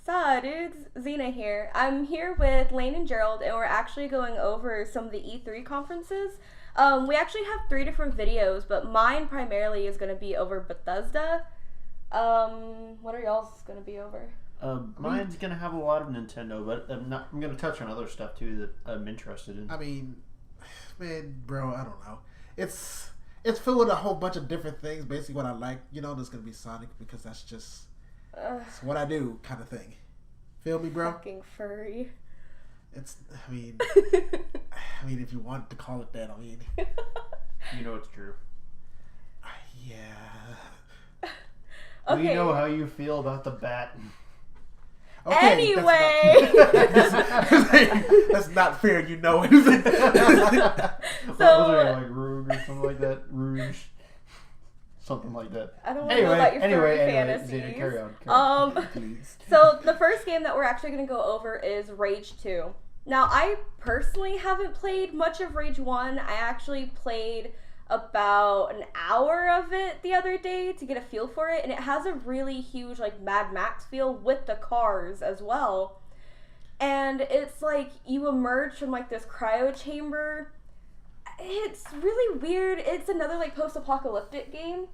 Saw dudes, Xena here. I'm here with Lane and Gerald, and we're actually going over some of the E3 conferences. We actually have 3 different videos, but mine primarily is going to be over Bethesda. What are y'all's going to be over? Mine's going to have a lot of Nintendo, but I'm going to touch on other stuff too that I'm interested in. I mean, man, bro, I don't know. It's filled with a whole bunch of different things. Basically, what I like, there's going to be Sonic because that's just it's what I do, kind of thing. Feel me, bro? Fucking furry. I mean, if you want to call it that, You know it's true. Yeah. Okay. We know how you feel about the bat. Okay, anyway, that's not fair. You know it. So, what was it, like Rouge or something like that? Rouge. Something like that. I don't know about your furry fantasies. Zena, carry on. Please. So the first game that we're actually going to go over is Rage 2. Now, I personally haven't played much of Rage 1. I actually played about an hour of it the other day to get a feel for it, and it has a really huge, like, Mad Max feel with the cars as well. And it's like you emerge from, like, this cryo chamber. It's really weird. It's another, like, post-apocalyptic game.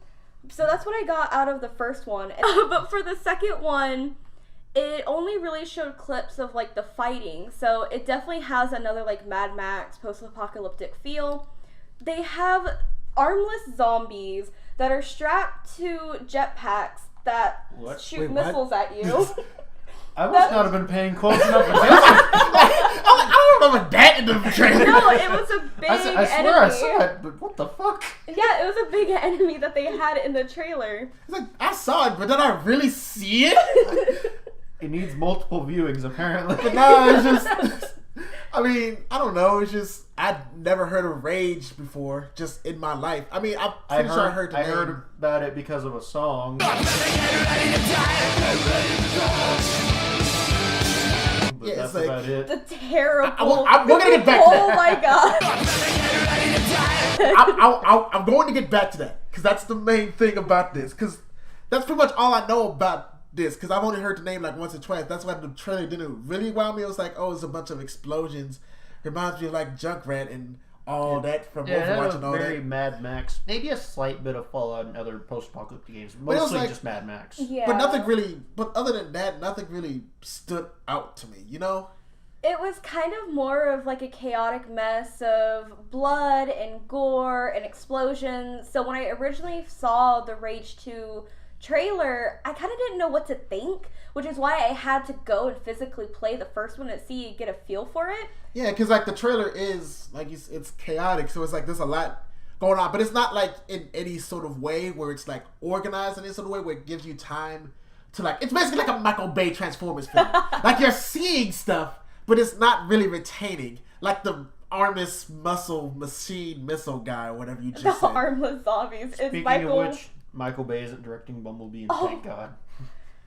So that's what I got out of the first one. But for the second one, it only really showed clips of, like, the fighting. So it definitely has another, like, Mad Max post-apocalyptic feel. They have armless zombies that are strapped to jetpacks that shoot missiles at you. I must not have been paying close enough attention. I don't remember that in the trailer. No, it was a big enemy. I swear I saw it, but what the fuck? Yeah, it was a big enemy that they had in the trailer. It's like, I saw it, but did I really see it? It needs multiple viewings, apparently. But no, it's just... I mean, I don't know. It's just I'd never heard of Rage before, just in my life. I mean, I'm pretty sure I heard the name. I heard about it because of a song. But that's like, about it. The terrible. We're gonna get back to that. Oh my god. I'm going to get back to that because that's the main thing about this. Because that's pretty much all I know about this. Because I've only heard the name like once or twice. That's why the trailer didn't really wow me. It was like, oh, it's a bunch of explosions. Reminds me of like Junkrat and all that from Overwatch and all that. Very Mad Max. Maybe a slight bit of Fallout and other post-apocalyptic games. Mostly like, just Mad Max. Yeah. But nothing really. But other than that, nothing really stood out to me. You know. It was kind of more of like a chaotic mess of blood and gore and explosions. So when I originally saw the Rage 2 trailer, I kind of didn't know what to think, which is why I had to go and physically play the first one and get a feel for it. Yeah, because like the trailer is like it's chaotic, so it's like there's a lot going on, but it's not like in any sort of way where it's like organized in any sort of way where it gives you time to like. It's basically like a Michael Bay Transformers film. Like you're seeing stuff, but it's not really retaining. Like the armless missile guy, or whatever you just said. The armless zombies. Speaking of which, Michael Bay isn't directing Bumblebee, and thank God.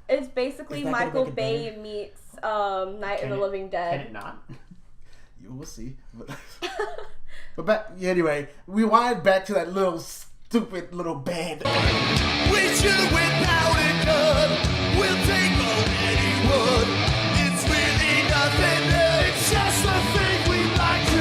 It's basically Michael Bay meets Night of the Living Dead. Can it not? You will see. But anyway, we wind back to that little stupid little band. We should have went out and done. We'll take on anyone. It's really nothing. It's just a thing we like to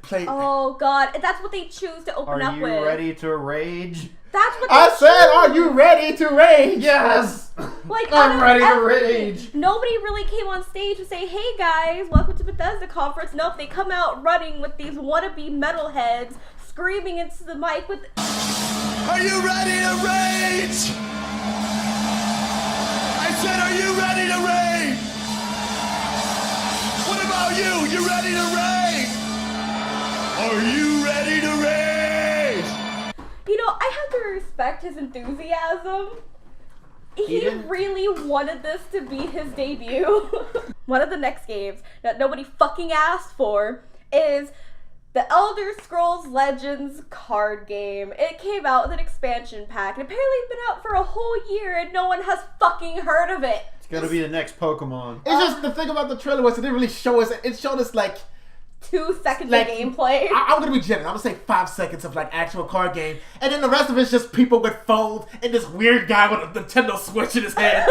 do. Oh God, that's what they choose to open up with. Are you ready to rage? That's what I said. Are you ready to rage? Yes. Like I'm ready to rage. Nobody really came on stage to say, "Hey guys, welcome to Bethesda conference." Nope, they come out running with these wannabe metalheads screaming into the mic with. Are you ready to rage? I said, are you ready to rage? What about you? You ready to rage? Are you ready to rage? You know, I have to respect his enthusiasm. He really wanted this to be his debut. One of the next games that nobody fucking asked for is the Elder Scrolls Legends card game. It came out with an expansion pack, and apparently it's been out for a whole year, and no one has fucking heard of it. It's gonna be the next Pokemon. It's just the thing about the trailer was it didn't really show us. It showed us like 2 seconds of gameplay. I'm gonna be generous. I'm gonna say 5 seconds of like actual card game, and then the rest of it's just people with phones and this weird guy with a Nintendo Switch in his hand.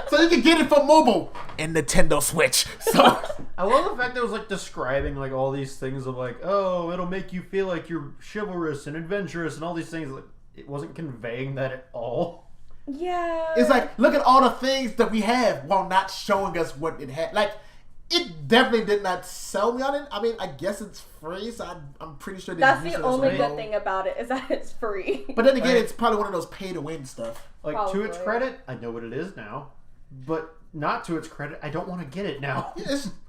So you can get it for mobile. and Nintendo Switch. So I love the fact that it was like describing like all these things of like, oh, it'll make you feel like you're chivalrous and adventurous and all these things. Like, it wasn't conveying that at all. Yeah. it's like, look at all the things that we have while not showing us what it had. Like, it definitely did not sell me on it. I mean, I guess it's free, so I'm pretty sure that's the only good thing about it is that it's free. But then again, it's probably one of those pay-to-win stuff. Like, Probably. to its credit, I know what it is now. But not to its credit, I don't want to get it now.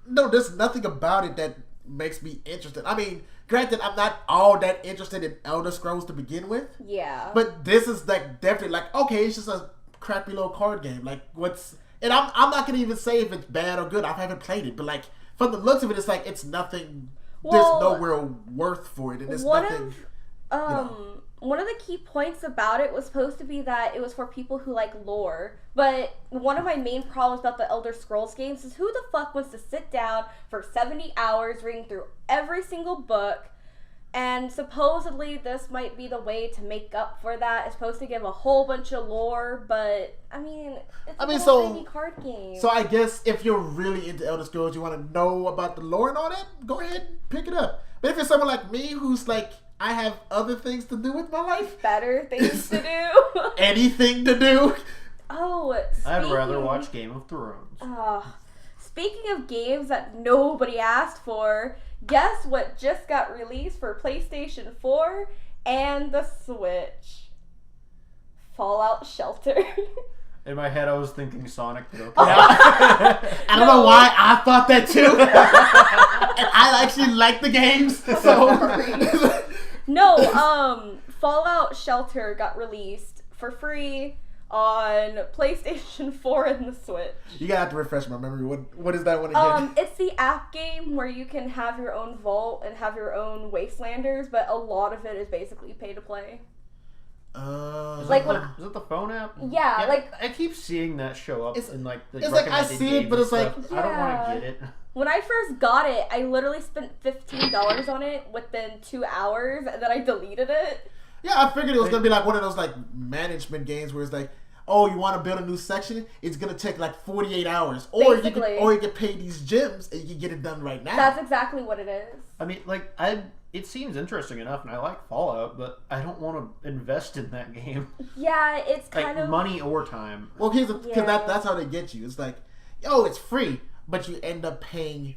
No, there's nothing about it that makes me interested. I mean, granted, I'm not all that interested in Elder Scrolls to begin with. Yeah. But this is like definitely like, okay, it's just a crappy little card game. Like, what's... And I'm not going to even say if it's bad or good. I haven't played it. But, like, from the looks of it, it's like it's nothing... Well, there's no real worth for it. And it's nothing... One of the key points about it was supposed to be that it was for people who like lore. But one of my main problems about the Elder Scrolls games is who the fuck wants to sit down for 70 hours reading through every single book. And supposedly this might be the way to make up for that. It's supposed to give a whole bunch of lore, but I mean, it's a little tiny card game. So I guess if you're really into Elder Scrolls, you want to know about the lore and all that, go ahead and pick it up. But if you're someone like me who's like, I have other things to do with my life. Better things to do. Anything to do. Oh, I'd rather watch Game of Thrones. Speaking of games that nobody asked for, guess what just got released for PlayStation 4 and the Switch? Fallout Shelter. In my head, I was thinking Sonic, but okay. I don't know why I thought that too. And I actually like the games, so... No, Fallout Shelter got released for free on PlayStation 4 and the Switch. You gotta have to refresh my memory. What is that one again? It's the app game where you can have your own vault and have your own wastelanders, but a lot of it is basically pay to play. Is like it the phone app? Yeah, like I keep seeing that show up in like the it's like I see it, but it's like I don't want to get it. When I first got it, I literally spent $15 on it within 2 hours, and then I deleted it. Yeah, I figured it was gonna be like one of those like management games where it's like, oh, you want to build a new section? It's gonna take like 48 hours, or you can pay these gems and you can get it done right now. That's exactly what it is. I mean, like it seems interesting enough, and I like Fallout, but I don't want to invest in that game. Yeah, it's like kind of money or time. Well, because that's how they get you. It's like, oh, it's free, but you end up paying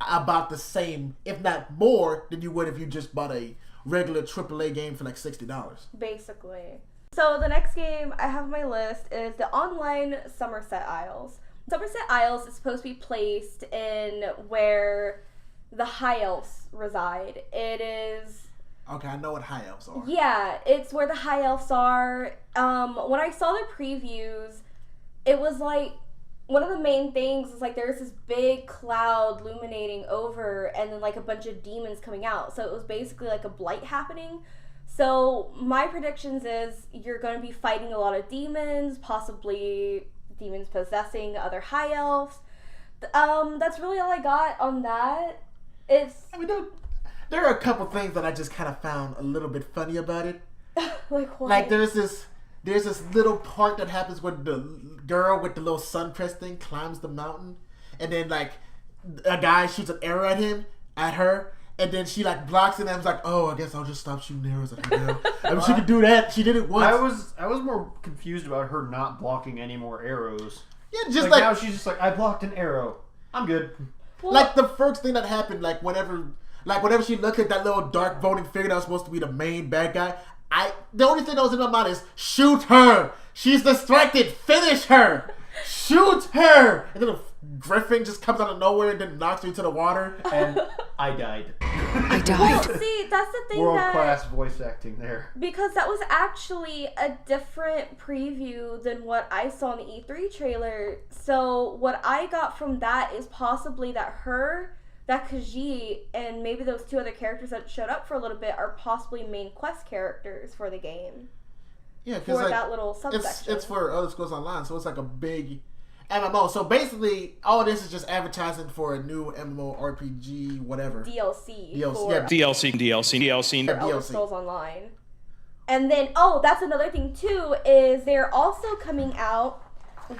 about the same, if not more, than you would if you just bought a regular AAA game for like $60. Basically. So the next game I have on my list is the online Summerset Isles. Summerset Isles is supposed to be placed in where the High Elves reside. It is... Okay, I know what High Elves are. Yeah, it's where the High Elves are. When I saw the previews, it was like... One of the main things is like there's this big cloud illuminating over and then like a bunch of demons coming out. So it was basically like a blight happening. So my predictions is you're going to be fighting a lot of demons, possibly demons possessing other high elves. That's really all I got on that. I mean, there are a couple things that I just kind of found a little bit funny about it. Like what? Like there's this little part that happens where the girl with the little sun crest thing climbs the mountain, and then like a guy shoots an arrow at her, and then she like blocks it, and I was like, oh, I guess I'll just stop shooting arrows at her now. I mean, she could do that. She did it once. I was more confused about her not blocking any more arrows. Yeah, just like now she's just like, I blocked an arrow. I'm good. Well, like the first thing that happened, like whenever she looked at that little dark voting figure that was supposed to be the main bad guy, the only thing that was in my mind is shoot her. She's distracted. Finish her. Shoot her. And then a griffin just comes out of nowhere and then knocks her into the water. And I died. I died. well, see, that's the thing World-class voice acting there. Because that was actually a different preview than what I saw in the E3 trailer. So what I got from that is possibly that Khajiit, and maybe those two other characters that showed up for a little bit are possibly main quest characters for the game. Yeah, because like, that little subsection. It's for Elder Scrolls Online, so it's like a big MMO. So basically, all this is just advertising for a new MMORPG, whatever. DLC. DLC. For Elder Scrolls Online. And then, oh, that's another thing too, is they're also coming out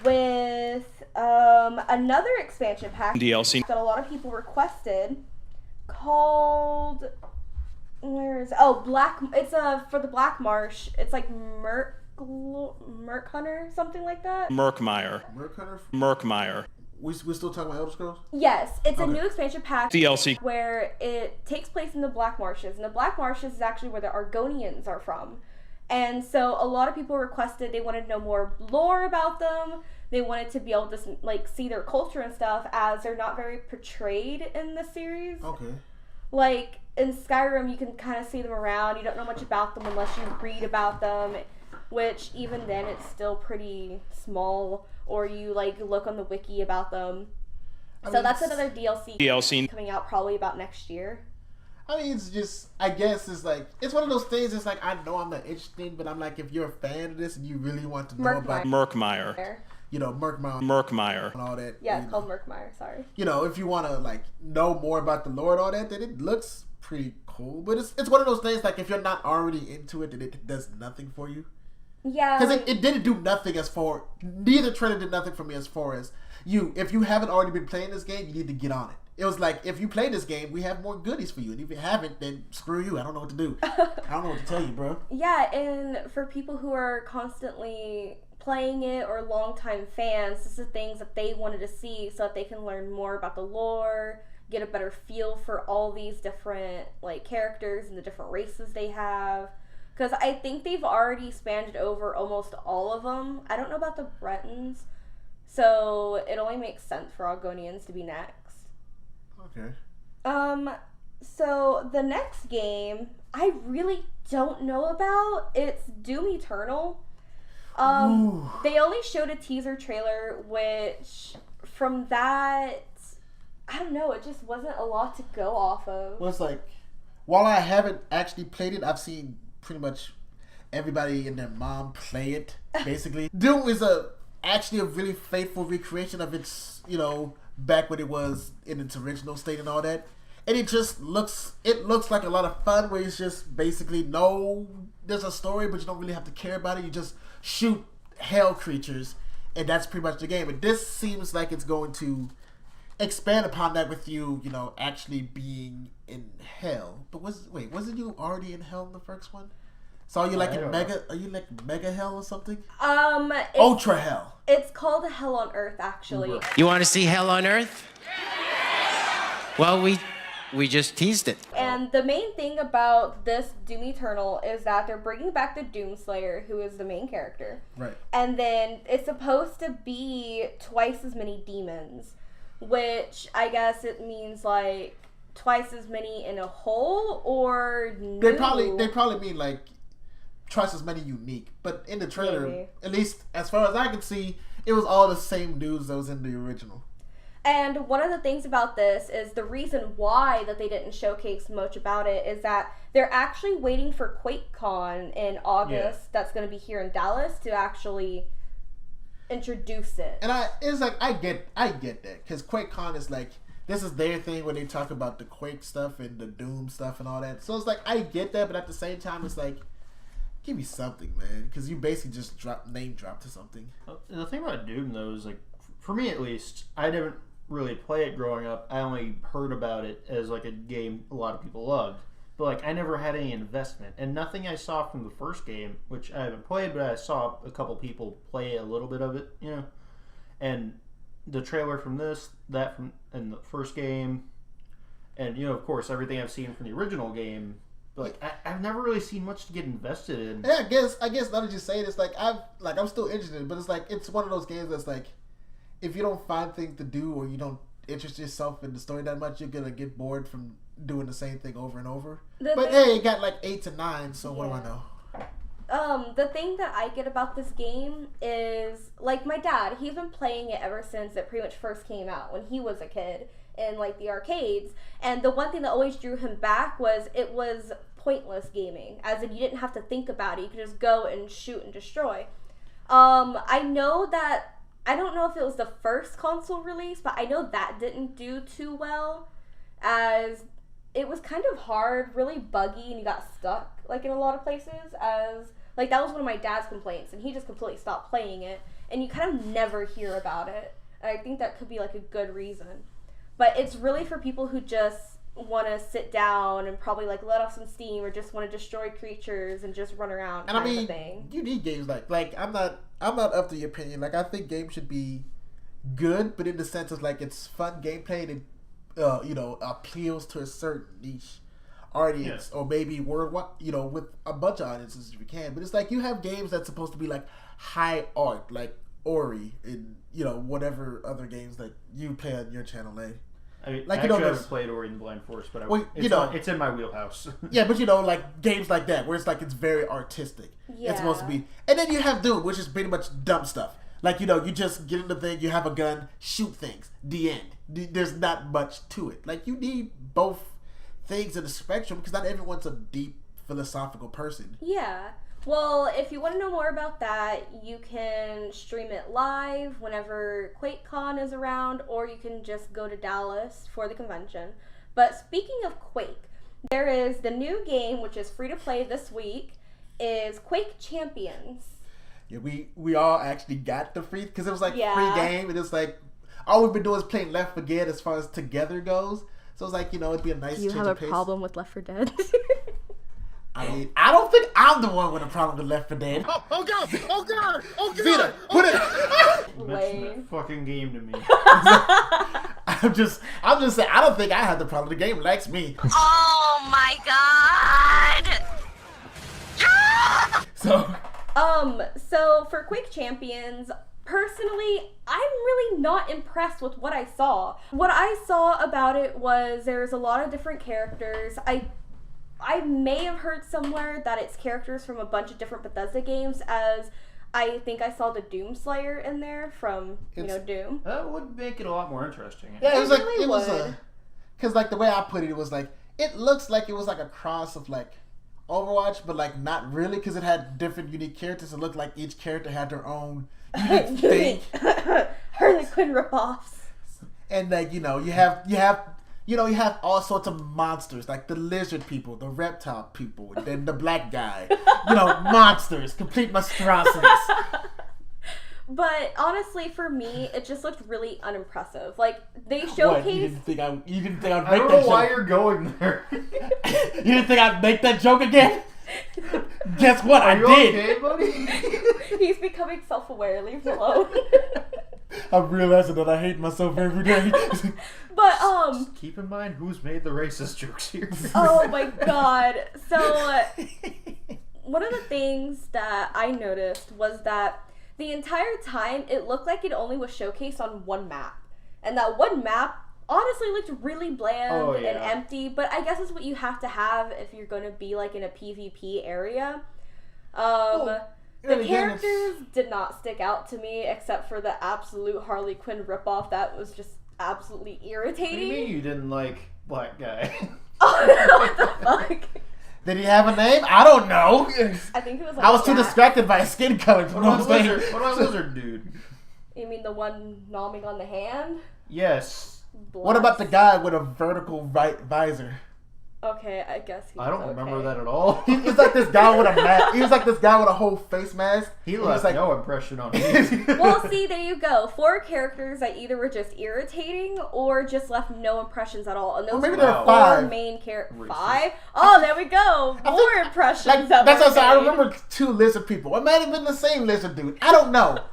with Another expansion pack DLC. that a lot of people requested called it's for the Black Marsh. It's like Merc Hunter, something like that. Merkmeyer. Merc Hunter? Merkmeyer. We're still talking about Elder Scrolls? Yes, it's a Okay. new expansion pack DLC. where it takes place in the Black Marshes, and the Black Marshes is actually where the Argonians are from. And so a lot of people requested they wanted to know more lore about them. They wanted to be able to like see their culture and stuff, as they're not very portrayed in the series. Okay. Like in Skyrim, you can kind of see them around. You don't know much about them unless you read about them, which even then it's still pretty small. Or you like look on the wiki about them. So that's another DLC coming out probably about next year. I mean, it's just, I guess it's like, it's one of those things, it's like, I know I'm not interested, but I'm like, if you're a fan of this and you really want to know about, Merkmeyer. you know, Merkmeyer. and all that. Yeah, it's called Merkmeyer, sorry. You know, if you want to, like, know more about the lore and all that, then it looks pretty cool. But it's one of those things, like, if you're not already into it, then it does nothing for you. Yeah. Because it didn't do nothing neither trailer did nothing for me as far as if you haven't already been playing this game, you need to get on it. It was like, if you play this game, we have more goodies for you. And if you haven't, then screw you. I don't know what to do. I don't know what to tell you, bro. Yeah, and for people who are constantly playing it or longtime fans, this is things that they wanted to see so that they can learn more about the lore, get a better feel for all these different like characters and the different races they have. Because I think they've already spanned over almost all of them. I don't know about the Bretons, so it only makes sense for Argonians to be next. Okay. So the next game I really don't know about. It's Doom Eternal. They only showed a teaser trailer, which from that, I don't know, it just wasn't a lot to go off of. Well, it's like, while I haven't actually played it, I've seen pretty much everybody and their mom play it, basically. Doom is actually a really faithful recreation of its, back when it was in its original state and all that. And it looks like a lot of fun, where it's just basically, there's a story, but you don't really have to care about it. You just shoot hell creatures, and that's pretty much the game. And this seems like it's going to expand upon that with you, actually being in hell. But wasn't you already in hell in the first one? So are you like mega hell or something? Ultra hell. It's called Hell on Earth, actually. You want to see hell on Earth? Well, we just teased it. And the main thing about this Doom Eternal is that they're bringing back the Doomslayer, who is the main character. Right. And then it's supposed to be twice as many demons, which I guess it means like twice as many in a whole, or new. They probably mean like twice as many unique. But in the trailer, Maybe. at least as far as I can see, it was all the same dudes that was in the original. And one of the things about this is the reason why that they didn't showcase much about it is that they're actually waiting for QuakeCon in August. That's going to be here in Dallas to actually introduce it. And I get that, because QuakeCon is like, this is their thing where they talk about the Quake stuff and the Doom stuff and all that. So it's like, I get that, but at the same time, it's like, give me something, man, because you basically just name drop to something. The thing about Doom, though, is like, for me at least, I didn't really play it growing up. I only heard about it as like a game a lot of people loved, but like I never had any investment, and nothing I saw from the first game, which I haven't played, but I saw a couple people play a little bit of it, and the trailer from and the first game, and of course everything I've seen from the original game. Like I've never really seen much to get invested in. Yeah, I guess now that you say it, it's like I'm still interested, but it's like it's one of those games that's like, if you don't find things to do or you don't interest yourself in the story that much, you're gonna get bored from doing the same thing over and over. Hey, it got like 8 to 9, so what do I know? The thing that I get about this game is, like, my dad, he's been playing it ever since it pretty much first came out when he was a kid in like the arcades, and the one thing that always drew him back was it was pointless gaming, as in you didn't have to think about it, you could just go and shoot and destroy. I don't know if it was the first console release, but I know that didn't do too well, as it was kind of hard, really buggy, and you got stuck like in a lot of places, as like that was one of my dad's complaints, and he just completely stopped playing it, and you kind of never hear about it I think that could be like a good reason. But it's really for people who just want to sit down and probably like let off some steam or just want to destroy creatures and just run around. And I mean, of thing. you need games like I'm not up to your opinion. Like I think games should be good, but in the sense of like it's fun gameplay and appeals to a certain niche audience or maybe worldwide, with a bunch of audiences if you can. But it's like you have games that's supposed to be like high art, like Ori and whatever other games that you play on your channel, I mean, like I haven't played Ori and the Blind Forest, but it's in my wheelhouse. Yeah, but like games like that where it's like it's very artistic. Yeah. It's supposed to be, and then you have Doom, which is pretty much dumb stuff. Like you just get in the thing, you have a gun, shoot things. The end. There's not much to it. Like you need both things in the spectrum because not everyone's a deep philosophical person. Yeah. Well, if you want to know more about that, you can stream it live whenever QuakeCon is around, or you can just go to Dallas for the convention. But speaking of Quake, there is the new game, which is free to play this week, is Quake Champions. Yeah, we all actually got the free, because it was like free game, and it's like, all we've been doing is playing Left 4 Dead as far as together goes. So it's like, it'd be a nice change of pace. You have a problem with Left 4 Dead? I mean, I don't think I'm the one with a problem with Left 4 Dead. Oh God! Oh God! Oh God! Vita, put it. Mention that fucking game to me. I'm just saying, I don't think I have the problem. The game likes me. Oh my God! So for Quake Champions, personally, I'm really not impressed with what I saw. What I saw about it was there's a lot of different characters. I may have heard somewhere that it's characters from a bunch of different Bethesda games, as I think I saw the Doom Slayer in there from, Doom. That would make it a lot more interesting. Yeah, it was really because like the way I put it was like, it looks like it was like a cross of like Overwatch, but like not really, because it had different unique characters. It looked like each character had their own unique thing. Harley Quinn ripoffs. And like, you have all sorts of monsters, like the lizard people, the reptile people, and then the black guy. Monsters, complete monstrosities. But honestly, for me, it just looked really unimpressive. Like, they showcased... What? You didn't think I'd make that joke? I don't know why you're going there. You didn't think I'd make that joke again? Guess what? I did. Okay, buddy? He's becoming self-aware. Leave him alone. I'm realizing that I hate myself every day. But, Just keep in mind who's made the racist jokes here. Oh my God. So, one of the things that I noticed was that the entire time, it looked like it only was showcased on one map. And that one map honestly looked really bland and empty, but I guess it's what you have to have if you're going to be like in a PvP area. The characters did not stick out to me except for the absolute Harley Quinn ripoff that was just absolutely irritating. What do you mean you didn't like Black Guy? Oh no, what the fuck? Did he have a name? I don't know. I think it was like I was too Jack. distracted by his skin color. What about Lizard Dude? You mean the one nomming on the hand? Yes. What about the guy with a vertical visor? Okay, I guess he was I don't remember that at all. He's like this guy with a mask. He was like this guy with a whole face mask. He left like, no impression on me. Well, see, there you go. 4 characters that either were just irritating or just left no impressions at all. And those maybe were there the are 4 5. main characters. Racist. 5? Oh, there we go. 4 impressions. Like, that's what I remember 2 lizard people. It might have been the same lizard dude. I don't know.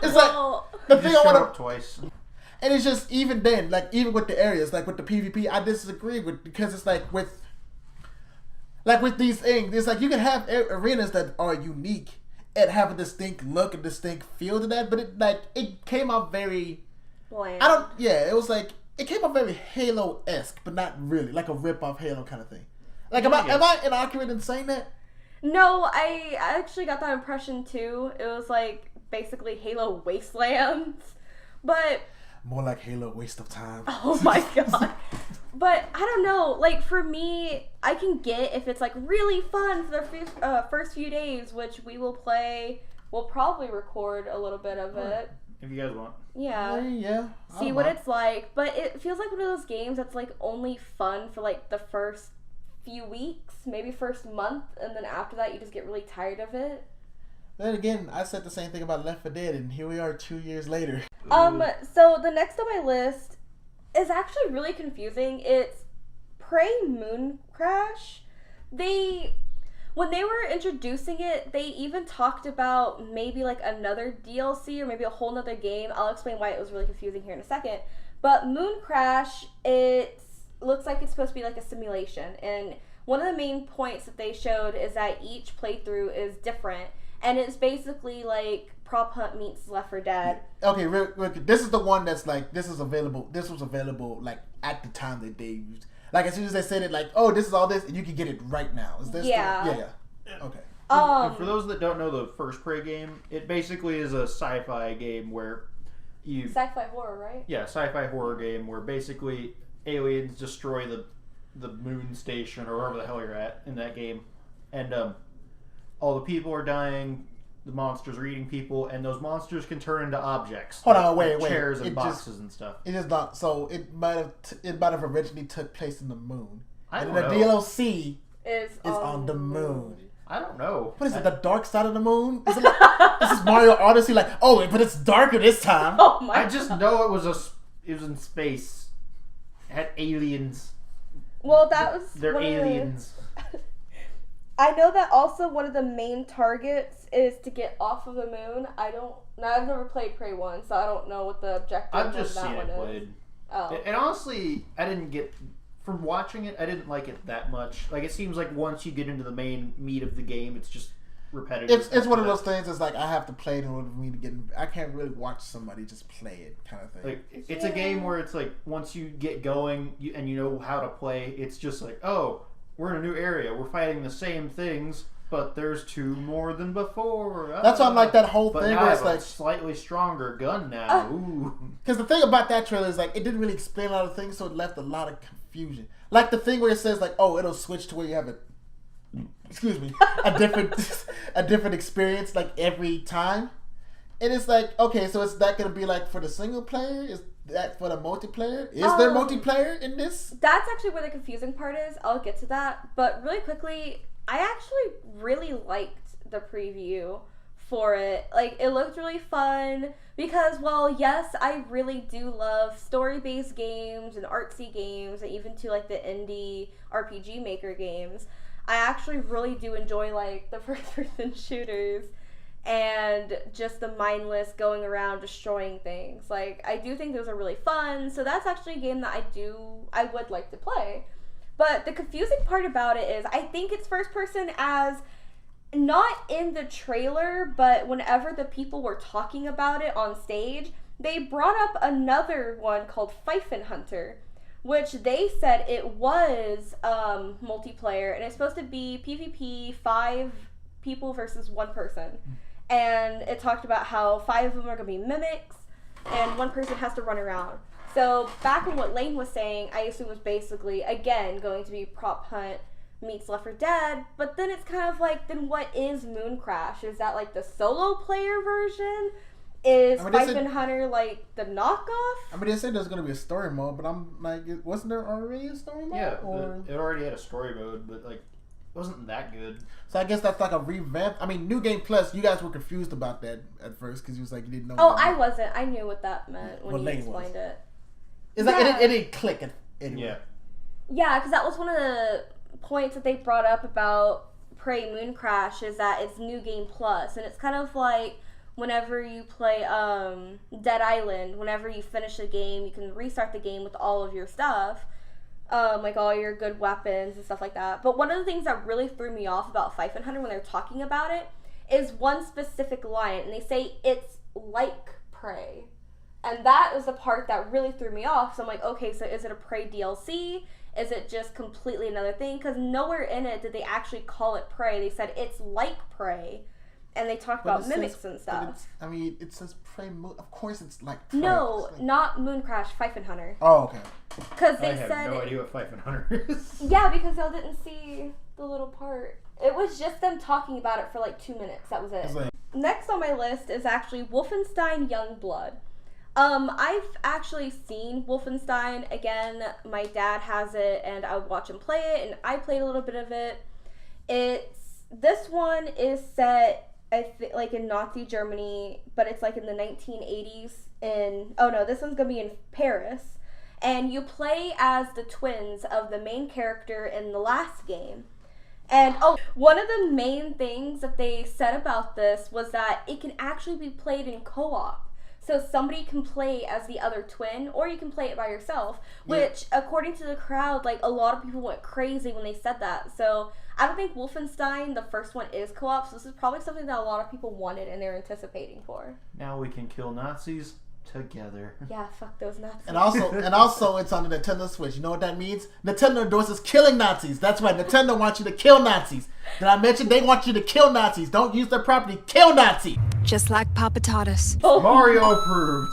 It's Well, like the He thing just I showed want up twice. and it's just even then, like even with the areas, like with the PvP, I disagree with, because it's like with these things, it's like you can have arenas that are unique and have a distinct look and distinct feel to that, but it came out very bland. it came out very Halo-esque, but not really, like a rip-off Halo kind of thing. Like, am I inaccurate in saying that? No, I actually got that impression too. It was like basically Halo Wastelands. But More like Halo waste of time. oh my god. But I don't know, like for me, I can get if it's like really fun for the first few days, which we will play. We'll probably record a little bit of it. If you guys want. Yeah. Yeah. See what it's like. But it feels like one of those games that's like only fun for like the first few weeks, maybe first month, and then after that you just get really tired of it. Then again, I said the same thing about Left 4 Dead, and here we are 2 years later. So the next on my list is actually really confusing. It's Prey Moon Crash. When they were introducing it, they even talked about maybe like another DLC or maybe a whole nother game. I'll explain why it was really confusing here in a second. But Moon Crash, it looks like it's supposed to be like a simulation. And one of the main points that they showed is that each playthrough is different. And it's basically like Prop Hunt meets Left 4 Dead. Okay, this is the one that's like, this was available like at the time that they used. Like as soon as they said it, like, oh, this is all this, and you can get it right now. Is this? Yeah. Yeah. Okay. And for those that don't know the first Prey game, it basically is a sci-fi game where you... Sci-fi horror, right? Yeah, sci-fi horror game where basically aliens destroy the moon station or wherever the hell you're at in that game. And all the people are dying, the monsters are eating people, and those monsters can turn into objects. Hold on, wait. Chairs and boxes and stuff. It is not. So it might have originally took place in the moon. And the DLC is on the moon. I don't know. What is it? The dark side of the moon? Is it like, this is Mario Odyssey. Like, oh, but it's darker this time. Oh my! I just know it was in space. It had aliens. Well, that was they're aliens. I know that also one of the main targets is to get off of the moon. I've never played Prey 1, so I don't know what the objective I've of just that seen one it is. played. Oh. And honestly, from watching it, I didn't like it that much. Like, it seems like once you get into the main meat of the game, it's just repetitive. It's one of those things. It's like I have to play it in order for me to get. I can't really watch somebody just play it, kind of thing. Like, it's a game where it's like once you get going and you know how to play, it's just like, oh, we're in a new area. We're fighting the same things, but there's two more than before. That's why I'm like that whole but thing now where I it's have like a slightly stronger gun now. Ooh. Because the thing about that trailer is like it didn't really explain a lot of things, so it left a lot of confusion. Like the thing where it says like, oh, it'll switch to where you have a different experience like every time, and it's like, okay, so is that gonna be like for the single player? Is that for the multiplayer? Is there multiplayer in this? That's actually where the confusing part is. I'll get to that, but really quickly, I actually really liked the preview for it. Like, it looked really fun because, well, yes, I really do love story-based games and artsy games, and even to like the indie RPG maker games. I actually really do enjoy like the first-person shooters and just the mindless going around destroying things. Like, I do think those are really fun, so that's actually a game that I would like to play. But the confusing part about it is I think it's first person as not in the trailer, but whenever the people were talking about it on stage, they brought up another one called Pfeifen Hunter, which they said it was multiplayer, and it's supposed to be PvP, 5 people versus 1 person. And it talked about how 5 of them are going to be mimics, and 1 person has to run around. So back on what Lane was saying, I assume was basically, again, going to be Prop Hunt meets Left 4 Dead, but then it's kind of like, then what is Moon Crash? Is that like the solo player version? Is Pfeifen Hunter like the knockoff? I mean, they said there's going to be a story mode, but I'm like, wasn't there already a story mode? Yeah, it already had a story mode, but like, it wasn't that good. So I guess that's like a revamp. I mean, New Game Plus, you guys were confused about that at first because you was like, you didn't know. Oh, I wasn't. I knew what that meant when you explained it. It's like, it didn't click anyway. Yeah. Yeah, because that was one of the points that they brought up about Prey Moon Crash is that it's New Game Plus, and it's kind of like whenever you play Dead Island, whenever you finish the game, you can restart the game with all of your stuff, like all your good weapons and stuff like that. But one of the things that really threw me off about Pfeifen Hunter when they're talking about it is one specific line, and they say it's like Prey. And that was the part that really threw me off. So I'm like, okay, so is it a Prey DLC? Is it just completely another thing? Because nowhere in it did they actually call it Prey. They said it's like Prey. And they talked about mimics and stuff. I mean, it says Prey Moon. Of course it's like Prey. No, like... not Moon Crash, Pfeifen Hunter. Oh, okay. Because they said... I have no idea what Pfeifen Hunter is. Yeah, because y'all didn't see the little part. It was just them talking about it for like 2 minutes. That was it. Next on my list is actually Wolfenstein Youngblood. I've actually seen Wolfenstein. Again, my dad has it, and I watch him play it, and I played a little bit of it. This one is set, like in Nazi Germany, but it's like in the 1980s this one's gonna be in Paris. And you play as the twins of the main character in the last game. And one of the main things that they said about this was that it can actually be played in co-op. So somebody can play as the other twin, or you can play it by yourself, which, according to the crowd, like, a lot of people went crazy when they said that. So I don't think Wolfenstein, the first one, is co-op, so this is probably something that a lot of people wanted and they're anticipating for. Now we can kill Nazis together. Yeah, fuck those Nazis. And also, it's on the Nintendo Switch. You know what that means? Nintendo endorses killing Nazis. That's right. Nintendo wants you to kill Nazis. Did I mention they want you to kill Nazis? Don't use their property. Kill Nazis. Just like Papa taught us. Mario approved.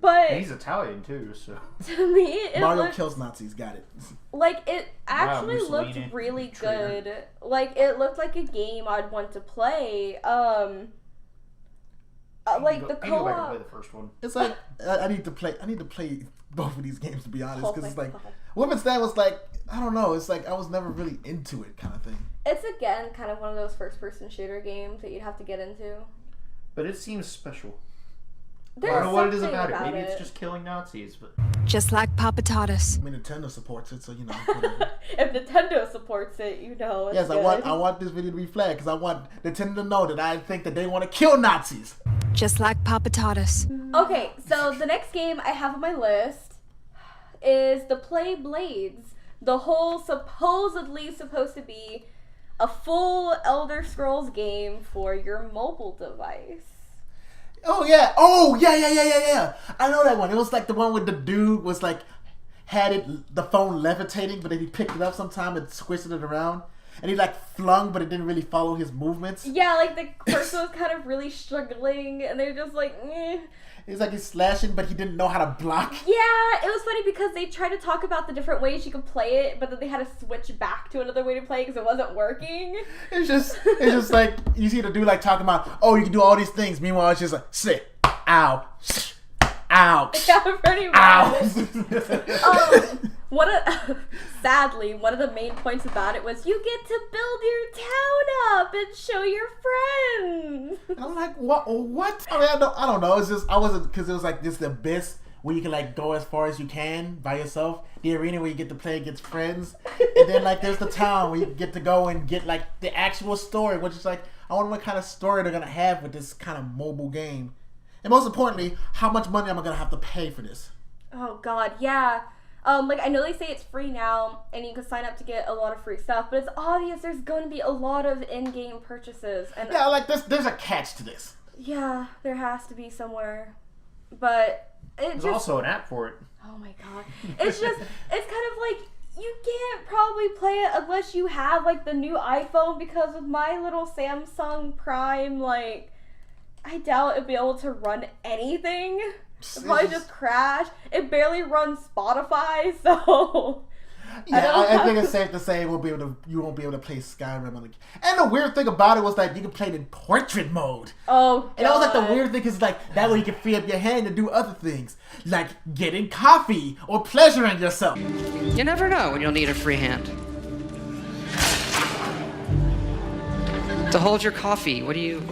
But and he's Italian too, so. To me, Mario kills Nazis. Got it. Like, it actually looked Mussolini. really Traitor. good. Like, it looked like a game I'd want to play. Like, the I need to go back and co-op. play the first one. It's like I need to play both of these games, to be honest, Oh because it's my like God. Wolfenstein was like, I don't know, it's like I was never really into it, kind of thing. It's, again, kind of one of those first-person shooter games that you'd have to get into. But it seems special. There's I don't know what it is something about it. Maybe it's just killing Nazis, but Just like Papa taught us. I mean, Nintendo supports it, so you know. Whatever. If Nintendo supports it, you know. It's Yes, good. I want this video to be flagged because I want Nintendo to know that I think that they want to kill Nazis. Just like Papa taught us. Okay, so the next game I have on my list is the Play Blades. The whole supposedly supposed to be a full Elder Scrolls game for your mobile device. Oh yeah, yeah. I know that one. It was like the one where the dude was like the phone levitating, but if he picked it up sometime and squished it around, and he like flung, but it didn't really follow his movements. Yeah, like the person was kind of really struggling, and they're just like, eh. It's like he's slashing, but he didn't know how to block. Yeah, it was funny because they tried to talk about the different ways you could play it, but then they had to switch back to another way to play because it wasn't working. It's just like you see the dude like talking about, oh, you can do all these things. Meanwhile, it's just like sit, ow, ow, Yeah, pretty much. ow. Sadly, one of the main points about it was you get to build your town up and show your friends. I'm like, what? I mean, I don't know. It's just I wasn't because it was like this abyss where you can like go as far as you can by yourself. The arena where you get to play against friends, and then like there's the town where you get to go and get like the actual story, which is like I wonder what kind of story they're gonna have with this kind of mobile game, and most importantly, how much money am I gonna have to pay for this? Oh God, yeah. Like I know they say it's free now, and you can sign up to get a lot of free stuff, but it's obvious there's going to be a lot of in-game purchases, and Yeah, like there's a catch to this. yeah, there has to be somewhere, but there's also an app for it. Oh my God, it's kind of like you can't probably play it unless you have like the new iPhone, because with my little Samsung Prime, like I doubt it'd be able to run anything. It'd probably just crash. It barely runs Spotify, so Yeah, I think it's safe to say you won't be able to play Skyrim on the. And the weird thing about it was that you can play it in portrait mode. Oh God. And that was like the weird thing, because like that way you can free up your hand to do other things, like getting coffee or pleasuring yourself. You never know when you'll need a free hand. To hold your coffee, what do you...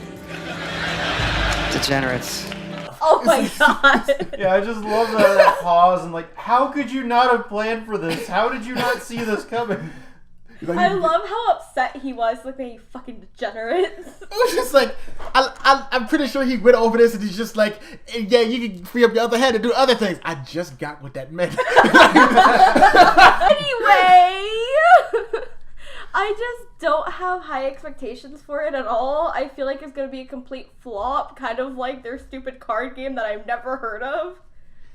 Degenerates. Oh my God. Yeah, I just love that pause and like, how could you not have planned for this? How did you not see this coming? I love how upset he was, like, you fucking degenerates. It was just like, I'm pretty sure he went over this and he's just like, yeah, you can free up your other hand to do other things. I just got what that meant. Anyway, I just don't have high expectations for it at all. I feel like it's going to be a complete flop, kind of like their stupid card game that I've never heard of.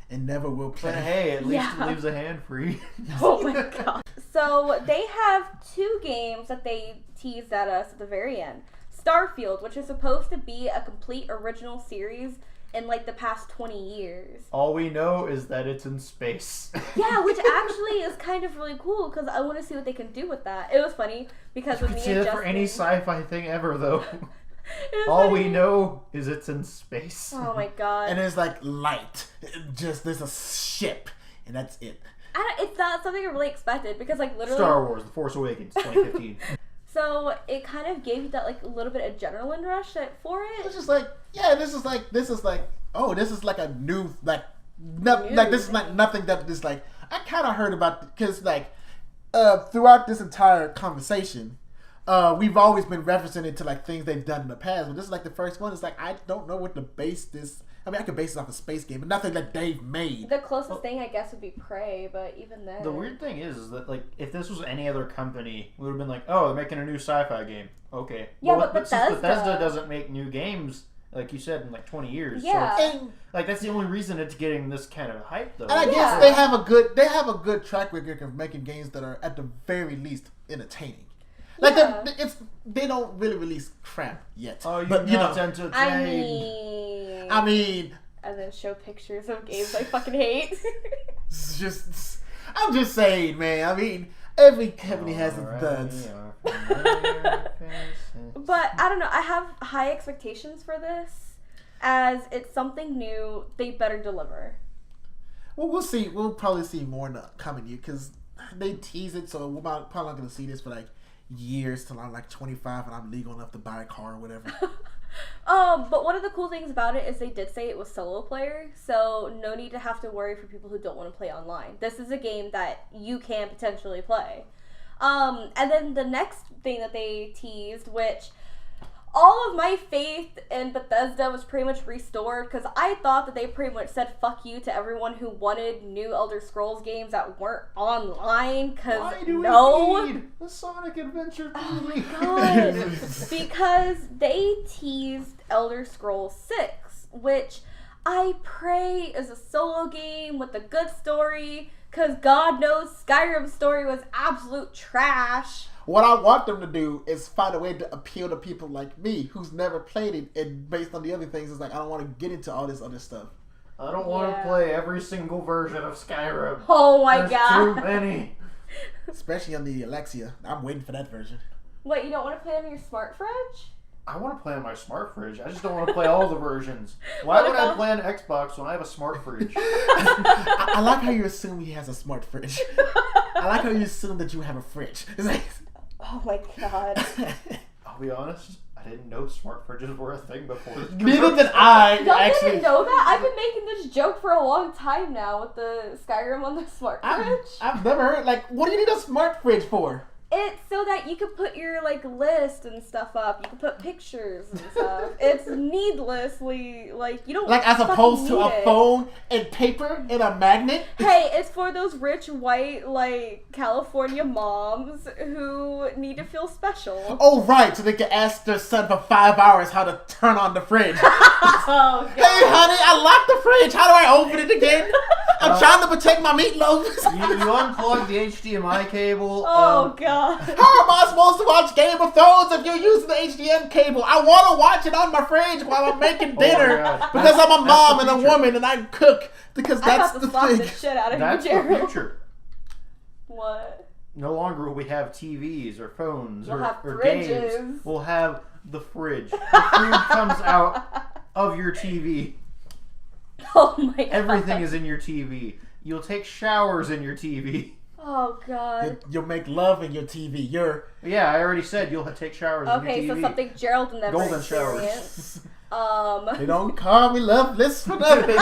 And never will play. But hey, at least Yeah. it leaves a hand free. Oh my God. So they have 2 games that they teased at us at the very end. Starfield, which is supposed to be a complete original series in like the past 20 years. All we know is that it's in space. Yeah, which actually is kind of really cool because I want to see what they can do with that. It was funny because You with could me say and that Justin, for any sci-fi thing ever, though. it was All funny. we know is it's in space. Oh my God. And there's like light. Just there's a ship, and that's it. It's not something I really expected because like literally. Star Wars: The Force Awakens, 2015. So it kind of gave you that like a little bit of adrenaline rush for it. It's just like, yeah, this is like oh, this is like a new like like this is like nothing that is like I kind of heard about because like throughout this entire conversation. We've always been referencing it to like things they've done in the past, but this is like the first one. It's like I don't know what to base this. I mean, I could base it off a space game, but nothing that they've made. The closest thing I guess would be Prey, but even then. The weird thing is that like if this was any other company, we would have been like, oh, they're making a new sci-fi game. Okay. Yeah, well, but since Bethesda doesn't make new games, like you said, in like 20 years. Yeah. So like that's the only reason it's getting this kind of hype, though. And I guess they have a good track record of making games that are at the very least entertaining. Like they don't really release crap yet. Oh, but you know, I mean, and then show pictures of games I fucking hate. I'm just saying, man. I mean, every company has its duds. But I don't know. I have high expectations for this, as it's something new. They better deliver. Well, we'll see. We'll probably see more in the coming year because they tease it, so we're probably not going to see this for like years till I'm like 25 and I'm legal enough to buy a car or whatever. But one of the cool things about it is they did say it was solo player, so no need to have to worry for people who don't want to play online. This is a game that you can potentially play. And then the next thing that they teased, which all of my faith in Bethesda was pretty much restored, because I thought that they pretty much said fuck you to everyone who wanted new Elder Scrolls games that weren't online, because Why do we need the Sonic Adventure movie? God. Because they teased Elder Scrolls 6, which I pray is a solo game with a good story, because God knows Skyrim's story was absolute trash. What I want them to do is find a way to appeal to people like me who's never played it, and based on the other things, it's like I don't want to get into all this other stuff. I don't want to play every single version of Skyrim. Oh my There's God. too many. Especially on the Alexia. I'm waiting for that version. Wait, you don't want to play on your smart fridge? I want to play on my smart fridge. I just don't want to play all the versions. Why would I play on Xbox when I have a smart fridge? I like how you assume he has a smart fridge. I like how you assume that you have a fridge. It's like, oh my God. I'll be honest, I didn't know smart fridges were a thing before. Neither did I. Y'all actually didn't know that? I've been making this joke for a long time now with the Skyrim on the smart fridge. I've never heard, like, what do you need a smart fridge for? It's so that you could put your, like, list and stuff up. You can put pictures and stuff. It's needlessly, like, you don't like, as opposed to a it. phone and paper and a magnet? Hey, it's for those rich, white, like, California moms who need to feel special. Oh, right, so they can ask their son for 5 hours how to turn on the fridge. Oh, God. Hey, honey, I locked the fridge. How do I open it again? I'm trying to protect my meatloaf. You unplug the HDMI cable. Oh, God. How am I supposed to watch Game of Thrones if you're using the HDMI cable? I want to watch it on my fridge while I'm making dinner because I'm a mom and a woman and I cook because that's the thing. The shit out of That's you, the Gerald. future. What? No longer will we have TVs or phones We'll have or fridges. games. We'll have the fridge. The food comes out of your TV. Oh my God. Everything is in your TV. You'll take showers in your TV. Oh, God. You'll make love in your TV. Yeah, I already said you'll take showers in your TV. Okay, so something Gerald never Golden experienced. They don't call me loveless for nothing.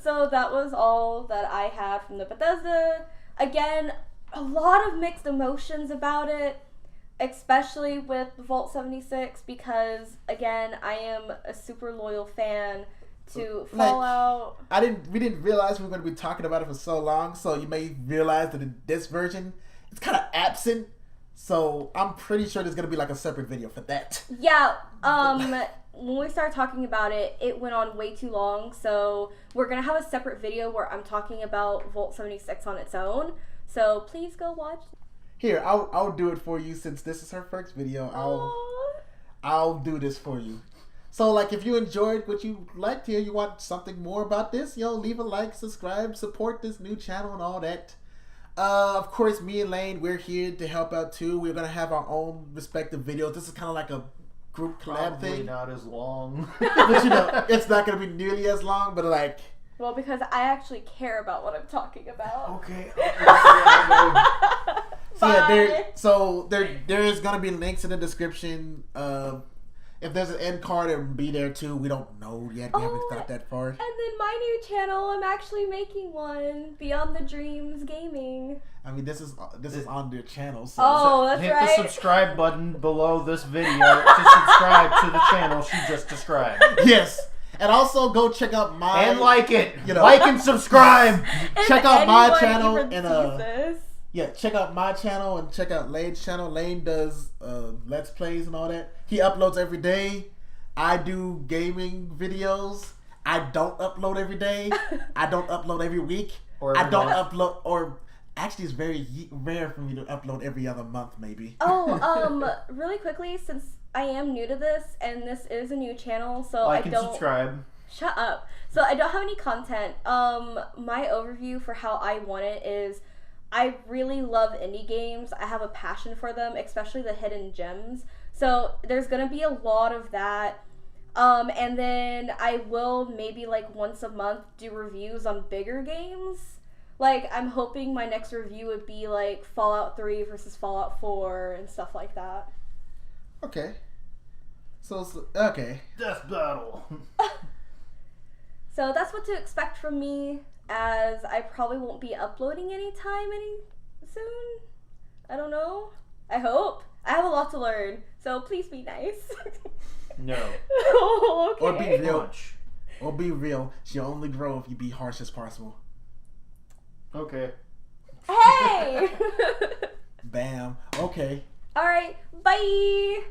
So that was all that I had from the Bethesda. Again, a lot of mixed emotions about it, especially with Vault 76, because again, I am a super loyal fan to Fallout. We didn't realize we were going to be talking about it for so long, so you may realize that in this version, it's kind of absent. So I'm pretty sure there's going to be like a separate video for that. Yeah, when we started talking about it, it went on way too long, so we're going to have a separate video where I'm talking about Vault 76 on its own. So please go watch. Here, I'll do it for you since this is her first video. I'll do this for you. So, like, if you enjoyed what you liked here, you want something more about this, leave a like, subscribe, support this new channel and all that. Of course, me and Lane, we're here to help out too. We're going to have our own respective videos. This is kind of like a group collab Probably thing. not as long. But, it's not going to be nearly as long, but like... Well, because I actually care about what I'm talking about. Okay. So, yeah, there is going to be links in the description. if there's an end card, it'll be there too. We don't know yet. We haven't got that far. And then my new channel, I'm actually making one, Beyond the Dreams Gaming. I mean, this is on their channel. So Oh, that's Hit right. the subscribe button below this video to subscribe to the channel she just described. yes, and also go check out my And like it. You know. Like and subscribe. check out my anyone channel even and sees this. check out my channel and check out Lane's channel. Lane does Let's Plays and all that. He uploads every day. I do gaming videos. I don't upload every day. I don't upload every week. Or I every don't month. upload or actually it's very rare for me to upload every other month maybe. Oh, really quickly, since I am new to this and this is a new channel, so Like I and don't subscribe. Shut up. So I don't have any content. My overview for how I want it is I really love indie games. I have a passion for them, especially the hidden gems. So there's gonna be a lot of that. And then I will maybe like once a month do reviews on bigger games. Like I'm hoping my next review would be like Fallout 3 versus Fallout 4 and stuff like that. Okay. So okay. Death battle. So that's what to expect from me, as I probably won't be uploading any soon. I don't know. I hope. I have a lot to learn, so please be nice. No. Oh, okay. Or be real. Punch. Or be real. She'll only grow if you be harsh as possible. Okay. Hey! Bam. Okay. Alright, bye!